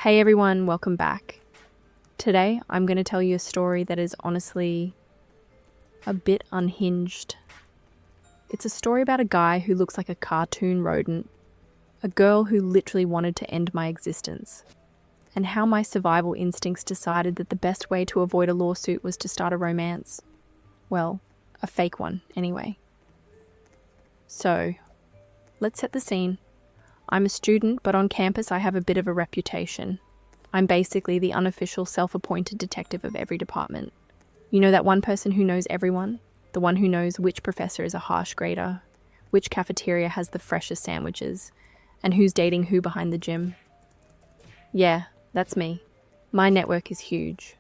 Hey everyone, welcome back. Today I'm going to tell you a story that is honestly a bit unhinged. It's a story about a guy who looks like a cartoon rodent, a girl who literally wanted to end my existence, and how my survival instincts decided that the best way to avoid a lawsuit was to start a romance. Well, a fake one, anyway. So, let's set the scene. I'm a student, but on campus I have a bit of a reputation. I'm basically the unofficial self-appointed detective of every department. You know that one person who knows everyone? The one who knows which professor is a harsh grader, which cafeteria has the freshest sandwiches, and who's dating who behind the gym? Yeah, that's me. My network is huge.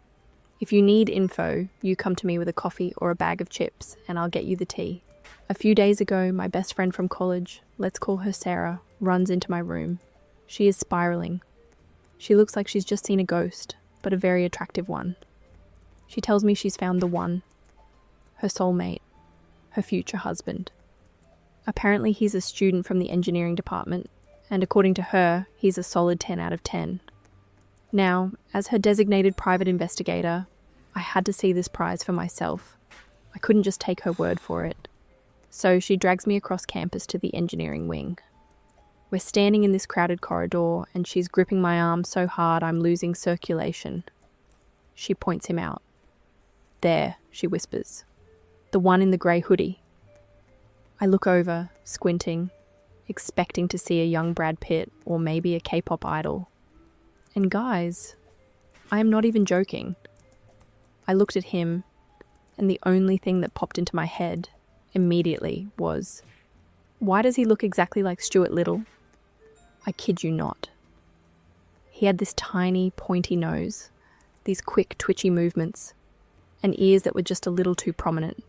If you need info, you come to me with a coffee or a bag of chips, and I'll get you the tea. A few days ago, my best friend from college, let's call her Sarah, runs into my room. She is spiraling. She looks like she's just seen a ghost, but a very attractive one. She tells me she's found the one, her soulmate, her future husband. Apparently he's a student from the engineering department, and according to her, he's a solid 10 out of 10. Now, as her designated private investigator, I had to see this prize for myself. I couldn't just take her word for it. So she drags me across campus to the engineering wing. We're standing in this crowded corridor, and she's gripping my arm so hard I'm losing circulation. She points him out. There, she whispers. The one in the grey hoodie. I look over, squinting, expecting to see a young Brad Pitt or maybe a K-pop idol. And guys, I am not even joking. I looked at him, and the only thing that popped into my head immediately was, why does he look exactly like Stuart Little? I kid you not. He had this tiny, pointy nose, these quick, twitchy movements, and ears that were just a little too prominent.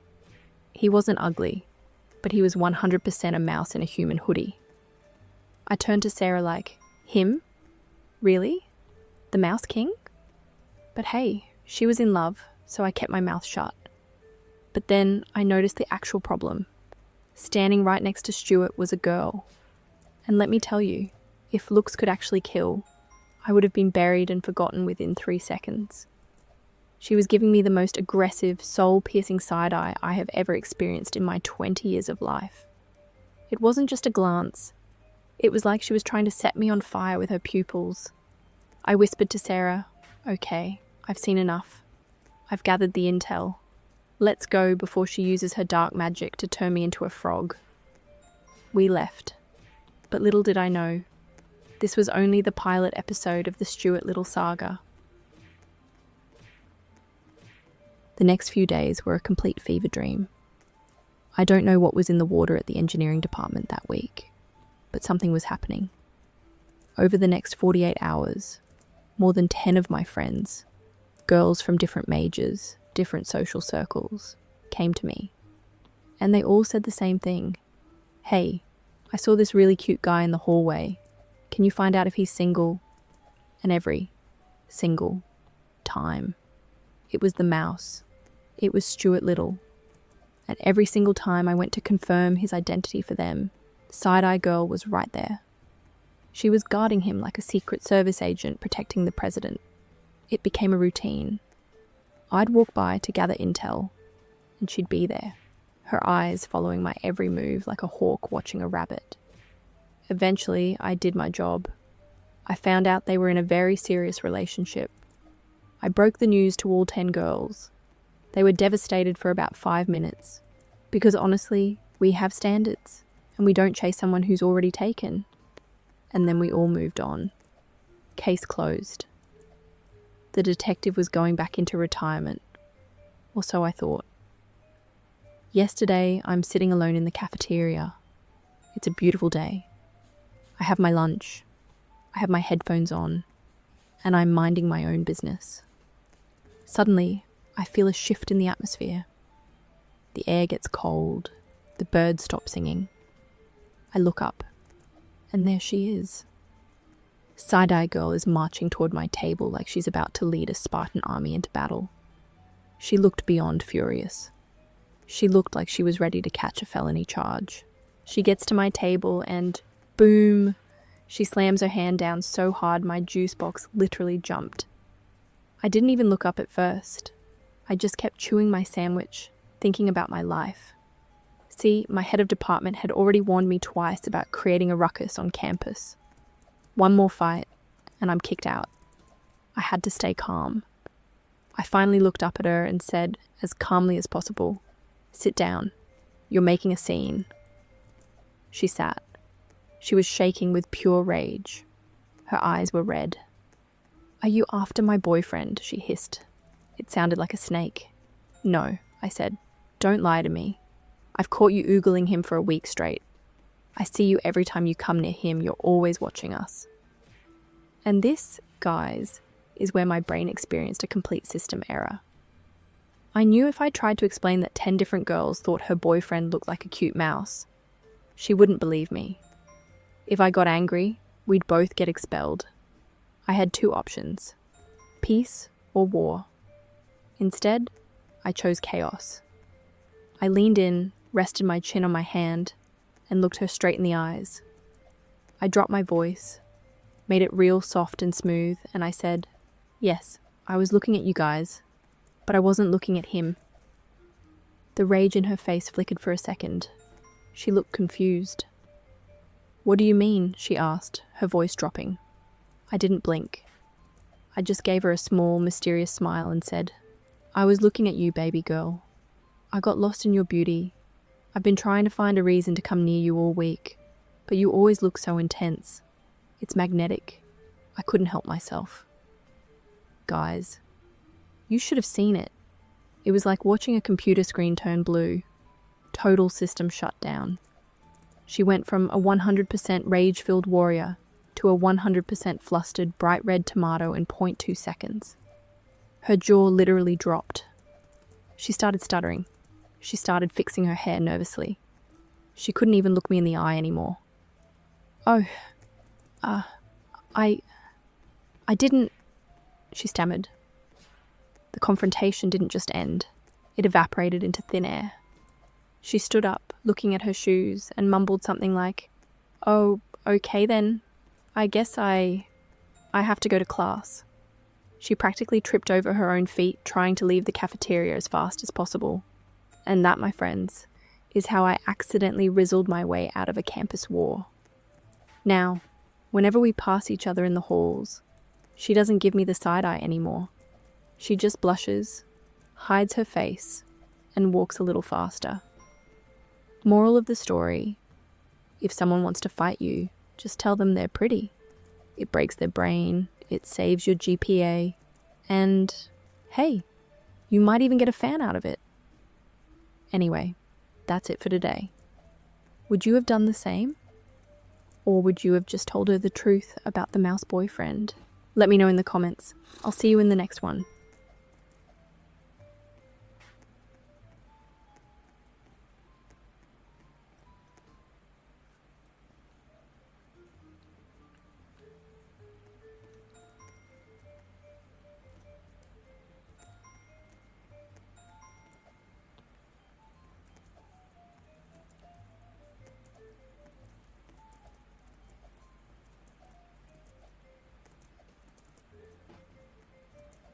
He wasn't ugly, but he was 100% a mouse in a human hoodie. I turned to Sarah like, him? Really? The Mouse King? But hey, she was in love, so I kept my mouth shut. But then I noticed the actual problem. Standing right next to Stuart was a girl. And let me tell you, if looks could actually kill, I would have been buried and forgotten within 3 seconds. She was giving me the most aggressive, soul-piercing side-eye I have ever experienced in my 20 years of life. It wasn't just a glance. It was like she was trying to set me on fire with her pupils. I whispered to Sarah, okay, I've seen enough. I've gathered the intel. Let's go before she uses her dark magic to turn me into a frog. We left. But little did I know, this was only the pilot episode of the Stuart Little saga. The next few days were a complete fever dream. I don't know what was in the water at the engineering department that week, but something was happening. Over the next 48 hours, more than 10 of my friends, girls from different majors, different social circles, came to me. And they all said the same thing. Hey, I saw this really cute guy in the hallway. Can you find out if he's single? And every single time, it was the mouse. It was Stuart Little. And every single time I went to confirm his identity for them, Side-Eye Girl was right there. She was guarding him like a Secret Service agent protecting the president. It became a routine. I'd walk by to gather intel, and she'd be there, her eyes following my every move like a hawk watching a rabbit. Eventually, I did my job. I found out they were in a very serious relationship. I broke the news to all 10 girls. They were devastated for about 5 minutes, because honestly, we have standards, and we don't chase someone who's already taken. And then we all moved on. Case closed. The detective was going back into retirement, or so I thought. Yesterday, I'm sitting alone in the cafeteria. It's a beautiful day. I have my lunch. I have my headphones on, and I'm minding my own business. Suddenly, I feel a shift in the atmosphere. The air gets cold. The birds stop singing. I look up, and there she is. Side-Eye Girl is marching toward my table like she's about to lead a Spartan army into battle. She looked beyond furious. She looked like she was ready to catch a felony charge. She gets to my table and, boom, She slams her hand down so hard my juice box literally jumped. I didn't even look up at first. I just kept chewing my sandwich, thinking about my life. See, my head of department had already warned me twice about creating a ruckus on campus. One more fight, and I'm kicked out. I had to stay calm. I finally looked up at her and said, as calmly as possible, "Sit down. You're making a scene." She sat. She was shaking with pure rage. Her eyes were red. "Are you after my boyfriend?" she hissed. It sounded like a snake. "No," I said. "Don't lie to me. I've caught you oogling him for a week straight. I see you every time you come near him. You're always watching us." And this, guys, is where my brain experienced a complete system error. I knew if I tried to explain that 10 different girls thought her boyfriend looked like a cute mouse, she wouldn't believe me. If I got angry, we'd both get expelled. I had 2 options: peace or war. Instead, I chose chaos. I leaned in, rested my chin on my hand, and looked her straight in the eyes. I dropped my voice, made it real soft and smooth, and I said, "Yes, I was looking at you guys, but I wasn't looking at him." The rage in her face flickered for a second. She looked confused. "What do you mean?" she asked, her voice dropping. I didn't blink. I just gave her a small, mysterious smile and said, "I was looking at you, baby girl. I got lost in your beauty. I've been trying to find a reason to come near you all week, but you always look so intense. It's magnetic. I couldn't help myself." Guys, you should have seen it. It was like watching a computer screen turn blue. Total system shut down. She went from a 100% rage-filled warrior to a 100% flustered bright red tomato in 0.2 seconds. Her jaw literally dropped. She started stuttering. She started fixing her hair nervously. She couldn't even look me in the eye anymore. "Oh, I didn't," she stammered. The confrontation didn't just end. It evaporated into thin air. She stood up, looking at her shoes, and mumbled something like, "Oh, okay then. I guess I have to go to class." She practically tripped over her own feet, trying to leave the cafeteria as fast as possible. And that, my friends, is how I accidentally rizzled my way out of a campus war. Now, whenever we pass each other in the halls, she doesn't give me the side eye anymore. She just blushes, hides her face, and walks a little faster. Moral of the story: if someone wants to fight you, just tell them they're pretty. It breaks their brain, it saves your GPA, and hey, you might even get a fan out of it. Anyway, that's it for today. Would you have done the same? Or would you have just told her the truth about the mouse boyfriend? Let me know in the comments. I'll see you in the next one.